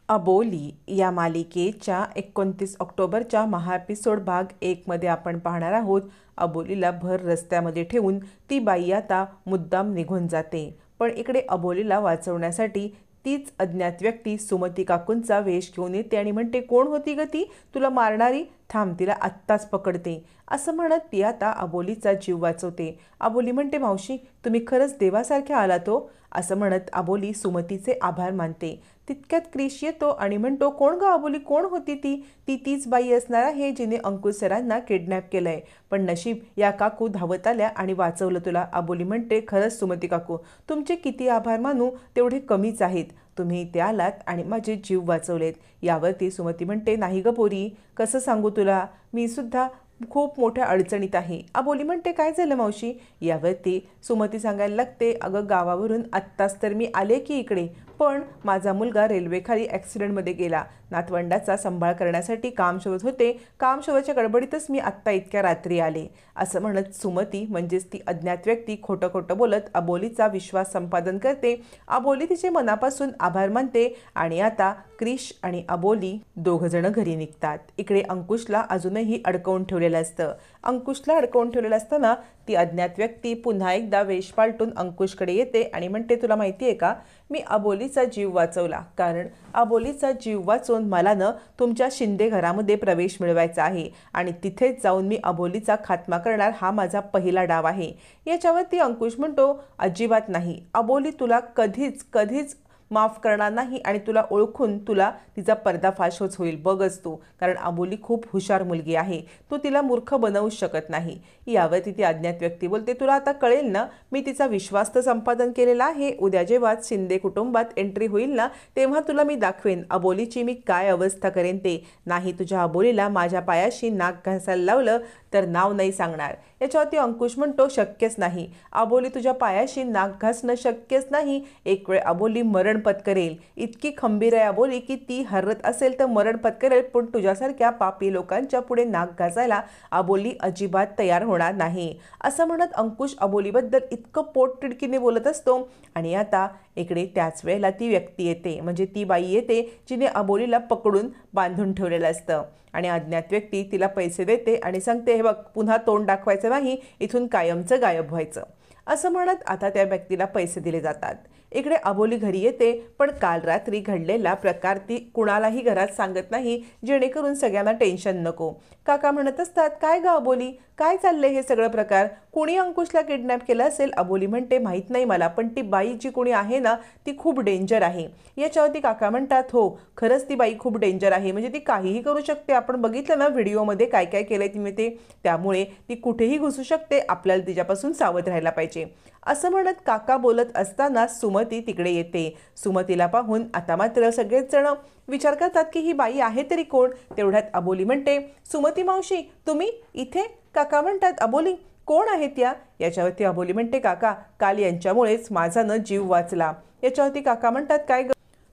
अबोली या मालिकेच्या 29 ऑक्टोबरच्या महाएपिसोड भाग 1 मध्ये आपण पाहणार आहोत. अबोलीला भर रस्त्यामध्ये ठेवून ती बाई आता मुद्दाम निघून जाते. पण इकडे अबोलीला वाचवण्यासाठी तीच अज्ञात व्यक्ती सुमती काकूंचा वेश घेऊन येते आणि म्हणते, कोण होती ग ती तुला मारणारी? थांब, तिला आत्ताच पकडते. असं म्हणत ती आता अबोलीचा जीव वाचवते. अबोली म्हणते, मावशी तुम्ही खरंच देवासारख्या आलात हो. असं म्हणत अबोली सुमतीचे आभार मानते. तितक्यात क्रिश येतो आणि म्हणतो, कोण ग अबोली, कोण होती ती? ती तीच बाई असणार आहे जिने अंकुश सरांना किडनॅप केलंय. पण नशीब या काकू धावत आल्या आणि वाचवलं तुला. अबोली म्हणते, खरंच सुमती काकू, तुमचे किती आभार मानू तेवढे कमीच आहेत. तुम्ही इथे आलात आणि माझे जीव वाचवलेत. यावरती सुमती म्हणते, नाही ग पोरी, कसं सांगू तुला, मी सुद्धा खूप मोठ्या अडचणीत आहे. अबोली म्हणते, काय झालं मावशी? यावरती सुमती सांगायला लागते, अगं गावावरून आत्ताच तर मी आले की इकडे, पण माझा मुलगा रेल्वेखाली ॲक्सिडेंटमध्ये गेला. नातवंडाचा सांभाळ करण्यासाठी काम शोधत होते. काम शोधाच्या गडबडीतच मी आत्ता इतक्या रात्री आले. असं म्हणत सुमती म्हणजेच ती अज्ञात व्यक्ती खोटं खोटं बोलत अबोलीचा विश्वास संपादन करते. अबोली तिचे मनापासून आभार मानते आणि आता क्रिश आणि अबोली दोघंजणं घरी निघतात. इकडे अंकुशला अजूनही अडकवून ठेवलेलं असतं. अंकुशला अडकवून ठेवलेलं असताना ती अज्ञात व्यक्ती पुन्हा एकदा वेश पालटून अंकुशकडे येते आणि म्हणते, तुला माहिती आहे का, मी अबोलीचा जीव वाचवला. कारण अबोलीचा जीव वाचवून मला तुमच्या शिंदे घरामध्ये प्रवेश मिळवायचा आहे आणि तिथेच जाऊन मी अबोलीचा खात्मा करणार, हा माझा पहिला डाव आहे. याच्यावरती अंकुश म्हणतो, अजिबात नाही, अबोली तुला कधीच कधीच माफ करणार नाही आणि तुला ओळखून तुला तिचा पर्दाफाशच होईल, बघच तू. कारण अबोली खूप हुशार मुलगी आहे, तू तिला मूर्ख बनवूच शकत नाही. यावरती ती अज्ञात व्यक्ती बोलते, तुला आता कळेल ना, मी तिचा विश्वास तर संपादन केलेला आहे. उद्या जेव्हा शिंदे कुटुंबात एंट्री होईल ना, तेव्हा तुला मी दाखवेन अबोलीची मी काय अवस्था करेन ते. नाही, तुझ्या अबोलीला माझ्या पायाशी नाक घासायला लावलं तर नाव नाही सांगणार. याच्यावरती अंकुश म्हणतो, शक्यच नाही, अबोली तुझ्या पायाशी नाक घासणं शक्यच नाही. एक वेळ अबोली मरण पत्करेल. इतकी खंबीर आहे अबोली की ती हरत असेल तर मरण पत्करेल, पण तुझ्यासारख्या पापी लोकांच्या पुढे नाक घासायला अबोली अजिबात तयार होणार नाही. असं म्हणत अंकुश अबोलीबद्दल इतकं पोटतिडकीने बोलत असतो. आणि आता इकडे त्याच वेळेला ती व्यक्ती येते, म्हणजे ती बाई येते जिने अबोलीला पकडून बांधून ठेवलेलं असतं. आणि अज्ञात व्यक्ती तिला पैसे देते आणि सांगते, हे बघ, पुन्हा तोंड दाखवायचं नाही, इथून कायमचं गायब व्हायचं. असं म्हणत आता त्या व्यक्तीला पैसे दिले जातात. इकडे अबोली घरी येते, पण काल रात्री घडलेला प्रकार ती कुणालाही घरात सांगत नाही, जेणेकरून सगळ्यांना टेन्शन नको. काका म्हणत असतात, काय ग अबोली, काय चाललंय हे सगळं प्रकार, कुणी अंकुशला किडनॅप केलं असेल? अबोली म्हणते, माहीत नाही मला, पण ती बाई जी कुणी आहे ना, ती खूप डेंजर आहे. याच्यावरती काका म्हणतात, हो खरंच ती बाई खूप डेंजर आहे, म्हणजे ती काहीही करू शकते. आपण बघितलं ना व्हिडिओमध्ये काय काय केलंय तिने ते, त्यामुळे ती कुठेही घुसू शकते, आपल्याला तिच्यापासून सावध राहायला पाहिजे. असं म्हणत काका बोलत असताना सुमती तिकडे येते. सुमतीला पाहून आता मात्र सगळेच जण विचार करतात की ही बाई आहे तरी कोण. तेवढ्यात अबोली म्हणते, सुमती मावशी तुम्ही इथे? काका म्हणतात, अबोली कोण आहेत या? याच्यावरती अबोली म्हणते, काका काल यांच्यामुळेच माझा जीव वाचला. याच्यावरती काका म्हणतात,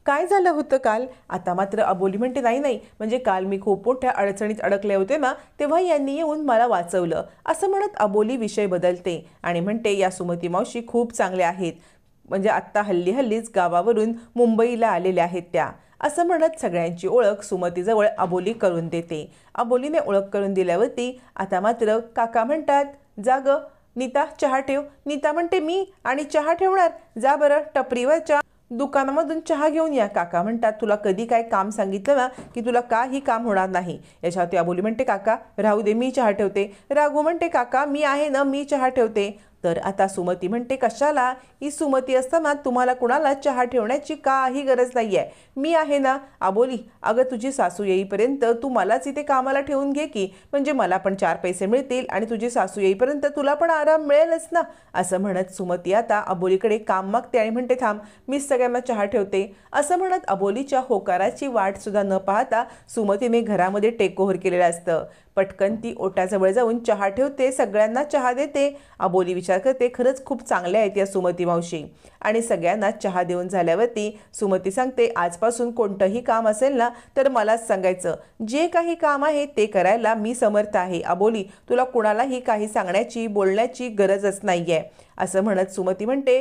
काय झालं होतं काल? आता मात्र अबोली म्हणते, नाही, म्हणजे काल मी खूप मोठ्या अडचणीत अडकले होते ना, तेव्हा यांनी येऊन मला वाचवलं. असं म्हणत अबोली विषय बदलते आणि म्हणते, या सुमती मावशी खूप चांगल्या आहेत, म्हणजे आत्ता हल्लीच गावावरून मुंबईला आलेल्या आहेत त्या. असं म्हणत सगळ्यांची ओळख सुमतीजवळ अबोली करून देते. अबोलीने ओळख करून दिल्यावरती आता मात्र काका म्हणतात, जा ग नीता चहा ठेव. नीता म्हणते, मी आणि चहा ठेवणार? जा बरं टपरीवरच्या दुकानामधून चहा घेऊन या. काका म्हणतात, तुला कधी काय काम सांगितलं ना की तुला काही काम होणार नाही. याच्यावरती अबोली म्हणते, काका राहू दे, मी चहा ठेवते. राघू म्हणते, काका मी आहे ना, मी चहा ठेवते. तर आता सुमती म्हणते, कशाला, ही सुमती असताना तुम्हाला कुणाला चहा ठेवण्याची काही गरज नाही आहे, मी आहे ना. अबोली, अगं तुझी सासू येईपर्यंत तू मलाच इथे कामाला ठेवून घे की, म्हणजे मला पण 4 पैसे मिळतील आणि तुझी सासू येईपर्यंत तुला पण आराम मिळेलच ना. असं म्हणत सुमती आता अबोलीकडे काम मागते आणि म्हणते, थांब मीच सगळ्यांना चहा ठेवते. असं म्हणत अबोलीच्या होकाराची वाट सुद्धा न पाहता सुमतीने घरामध्ये टेकओव्हर केलेलं असतं. पटकन ती ओट्याजवळ जाऊन चहा ठेवते, सगळ्यांना चहा देते. अबोली विचार करते, खरंच खूप चांगल्या आहेत या सुमती मावशी. आणि सगळ्यांना चहा देऊन झाल्यावरती सुमती सांगते, आजपासून कोणतंही काम असेल ना तर मलाच सांगायचं, जे काही काम आहे ते करायला मी समर्थ आहे. अबोली, तुला कुणालाही काही सांगण्याची बोलण्याची गरजच नाही आहे. असं म्हणत सुमती म्हणते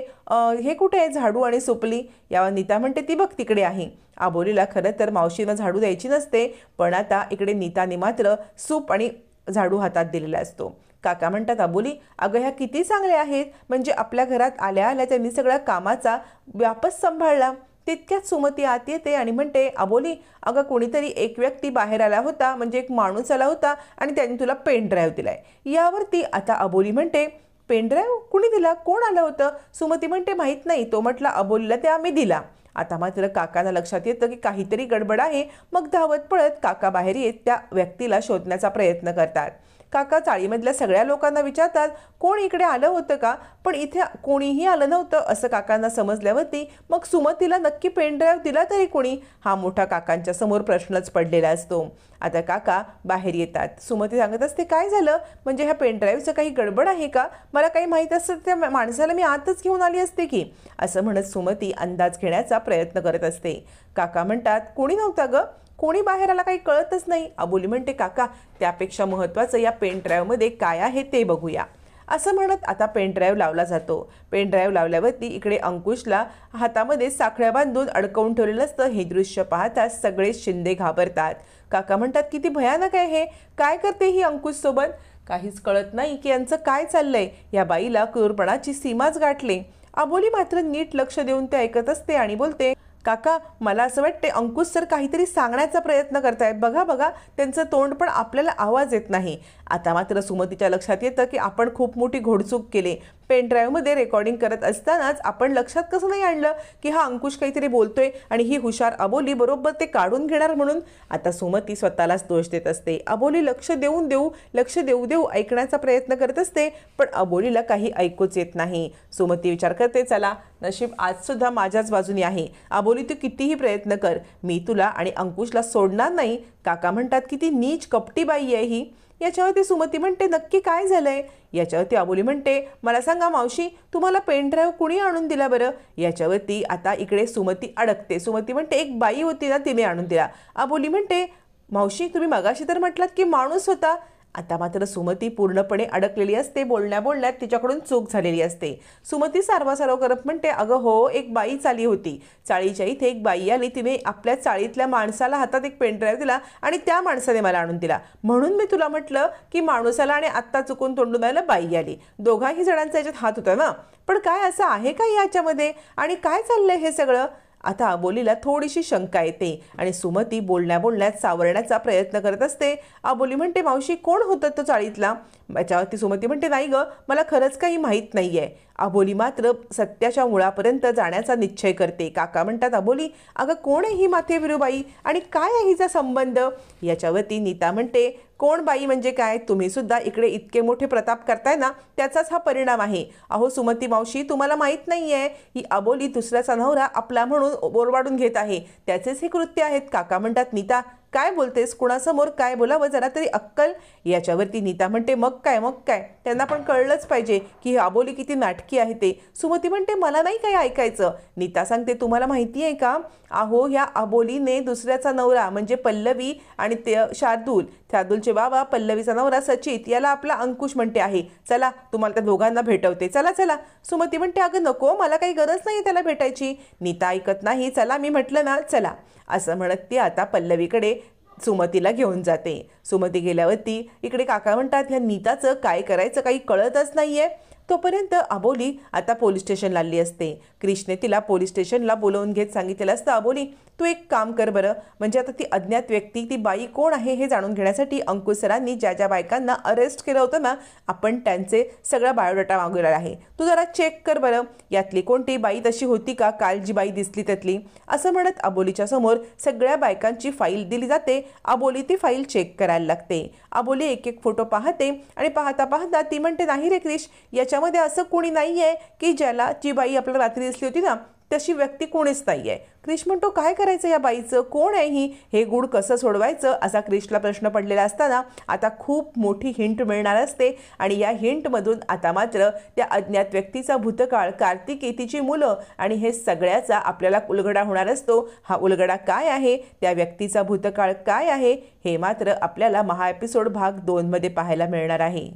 हे कुठे आहे झाडू आणि सुपली? यावर नीता म्हणते ती बघ तिकडे आहे. अबोलीला खरं तर मावशीनं झाडू द्यायची नसते, पण आता इकडे नीताने मात्र सूप आणि झाडू हातात दिलेला असतो. काका म्हणतात अबोली अगं ह्या किती चांगल्या आहेत, म्हणजे आपल्या घरात आल्या आल्या त्यांनी सगळ्या कामाचा व्यापच सांभाळला. तितक्यात सुमती आत येते आणि म्हणते अबोली अगं कोणीतरी एक व्यक्ती बाहेर आला होता, म्हणजे एक माणूस आला होता आणि त्यांनी तुला पेन ड्राईव्ह दिलाय. यावरती आता अबोली म्हणते पेन ड्राईव्ह कुणी दिला, कोण आलं होतं? सुमती म्हणते माहीत नाही, तो म्हटला अबोलीला ते आम्ही दिला. आता मात्र काकांना लक्षात येतं की काहीतरी गडबड आहे. मग धावत पळत काका बाहेर येत त्या व्यक्तीला शोधण्याचा प्रयत्न करतात. काका चाळीमधल्या सगळ्या लोकांना विचारतात कोण इकडे आलं होतं का, पण इथे कोणीही आलं नव्हतं असं काकांना समजल्यावरती मग सुमतीला नक्की पेन ड्राईव्ह दिला तरी कोणी, हा मोठा काकांच्या समोर प्रश्नच पडलेला असतो. आता काका बाहेर येतात. सुमती सांगत असते काय झालं, म्हणजे ह्या पेन ड्राईव्हचं काही गडबड आहे का? मला काही माहीत असतं त्या माणसाला मी आतच घेऊन आली असते की, असं म्हणत सुमती अंदाज घेण्याचा प्रयत्न करत असते. काका म्हणतात कोणी नव्हतं गं, कोणी बाहेर आला काही कळतच नाही. अबोली म्हणते काका त्यापेक्षा महत्त्वाचं या पेन ड्राईव्हमध्ये काय आहे ते बघूया. असं म्हणत आता पेन ड्राईव्ह लावला जातो. पेन ड्राईव्ह लावल्यावरती इकडे अंकुशला हातामध्ये साखळ्या बांधून अडकवून ठेवलेलं असतं. हे दृश्य पाहता सगळे शिंदे घाबरतात. काका म्हणतात किती भयानक आहे हे, काय करते ही अंकुश सोबत? काहीच कळत नाही की यांचं काय चाललंय. या बाईला क्रूरपणाची सीमाच गाठली. अबोली मात्र नीट लक्ष देऊन ते ऐकत असते आणि बोलते काका मला असं वाटते अंकुश सर काहीतरी सांगण्याचा प्रयत्न करतायत, बघा बघा त्यांचं तोंड पण आपल्याला आवाज येत नाही. आता मात्र सुमतीच्या लक्षात येतं की आपण खूप मोठी घोडचूक केली. पेन ड्राईव्हमध्ये रेकॉर्डिंग करत असतानाच आपण लक्षात कसं नाही आणलं की हा अंकुश काहीतरी बोलतोय आणि ही हुशार अबोली बरोबर ते काढून घेणार म्हणून. आता सुमती स्वतःलाच दोष देत असते. अबोली लक्ष देऊ देऊ ऐकण्याचा प्रयत्न करत असते, पण अबोलीला काही ऐकूच येत नाही. सुमती विचार करते चला नशीब आज सुद्धा माझ्याच बाजूने आहे. अबोली तू कितीही प्रयत्न कर, मी तुला आणि अंकुशला सोडणार नाही. काका म्हणतात किती नीच कपटी बाई आहे ही. याच्यावरती सुमती म्हणते नक्की काय झालंय? याच्यावरती अबोली म्हणते मला सांगा मावशी तुम्हाला पेन ड्राईव्ह कुणी आणून दिला बरं? याच्यावरती आता इकडे सुमती अडकते. सुमती म्हणते एक बाई होती ना तिने आणून दिला. अबोली म्हणते मावशी तुम्ही मगाशी तर म्हटलात की माणूस होता. आता मात्र सुमती पूर्णपणे अडकलेली असते. बोलण्यात तिच्याकडून चूक झालेली असते. सुमती सारवासारव करत म्हणते अगं हो एक बाई चाली होती, चाळीच्या इथे एक बाई आली, तिने आपल्या चाळीतल्या माणसाला हातात एक पेन ड्राईव्ह दिला आणि त्या माणसाने मला आणून दिला, म्हणून मी तुला म्हटलं की माणूसाला आणि आत्ता चुकून तोंडून आला बाई आली. दोघाही जणांचा याच्यात हात होता ना, पण काय असं आहे का याच्यामध्ये आणि काय चाललंय हे सगळं? आता अबोलीला थोडीशी शंका येते आणि सुमती बोलण्यात सावरण्याचा प्रयत्न करत असते. अबोली म्हणते मावशी कोण होतं तो चाळीतला? याच्यावरती सुमती म्हणते नाही ग मला खरंच काही माहीत नाहीये. अबोली मात्र सत्याच्या मुळापर्यंत जाण्याचा निश्चय करते. काका म्हणतात अबोली अगं कोण आहे ही माथेविरूबाई आणि काय आहे हिचा संबंध? याच्यावरती नीता म्हणते कोण बाई म्हणजे काय, तुम्ही सुद्धा इकडे इतके मोठे प्रताप करताय ना त्याचाच हा परिणाम आहे. अहो सुमती मावशी तुम्हाला माहीत नाहीये ही अबोली दुसऱ्याचा नवरा आपला म्हणून बोरवाडून घेत आहे, त्याचेच हे कृत्य आहेत. काका म्हणतात नीता काय बोलतेस, कुणासमोर काय बोलावं जरा तरी अक्कल. याच्यावरती नीता म्हणते मग काय त्यांना पण कळलंच पाहिजे की ही अबोली किती नाटकी आहे ते. सुमती म्हणते मला नाही काही ऐकायचं. नीता सांगते तुम्हाला माहिती आहे का अहो ह्या अबोलीने दुसऱ्याचा नवरा म्हणजे पल्लवी आणि ते शार्दूलचे बाबा पल्लवीचा नवरा सचित याला आपला अंकुश म्हणते आहे. चला तुम्हाला त्या दोघांना भेटवते, चला चला. सुमती म्हणते अगं नको मला काही गरज नाही त्याला भेटायची. नीता ऐकत नाही. चला मी म्हटलं ना चला असं म्हणत ती आता पल्लवीकडे सुमतीला घेऊन जाते. सुमती गेल्यावरती इकडे काका म्हणतात ह्या नीताचं काय करायचं काही कळतच नाहीये. तोपर्यंत अबोली आता पोलीस स्टेशनला आली असते. क्रिशने तिला पोलीस स्टेशनला बोलवून घेत सांगितलेलं असतं अबोली तू एक काम कर बरं, म्हणजे आता ती अज्ञात व्यक्ती ती बाई कोण आहे हे जाणून घेण्यासाठी अंकुश सरांनी ज्या ज्या बायकांना अरेस्ट केलं होतं ना आपण त्यांचे सगळा बायोडाटा मागवलेला आहे, तू जरा चेक कर बरं यातली कोणती बाई तशी होती का काल जी बाई दिसली त्यातली. असं म्हणत अबोलीच्या समोर सगळ्या बायकांची फाईल दिली जाते. अबोली ती फाईल चेक करायला लागते. अबोली एक एक फोटो पाहते आणि पाहता पाहता ती म्हणते नाही रे क्रिश याच्यामध्ये असं कोणी नाही आहे की ज्याला जी बाई आपल्याला रात्री दिसली होती ना तशी व्यक्ती कोणीच नाही आहे. क्रिश म्हणतो काय करायचं या बाईचं, कोण आहे ही, हे गूढ कसं सोडवायचं असा क्रिशला प्रश्न पडलेला असताना आता खूप मोठी हिंट मिळणार असते आणि या हिंटमधून आता मात्र त्या अज्ञात व्यक्तीचा भूतकाळ, कार्तिकी, तिची मुलं आणि हे सगळ्याचा आपल्याला उलगडा होणार असतो. हा उलगडा काय आहे, त्या व्यक्तीचा भूतकाळ काय आहे हे मात्र आपल्याला महा एपिसोड भाग 2 मध्ये पाहायला मिळणार आहे.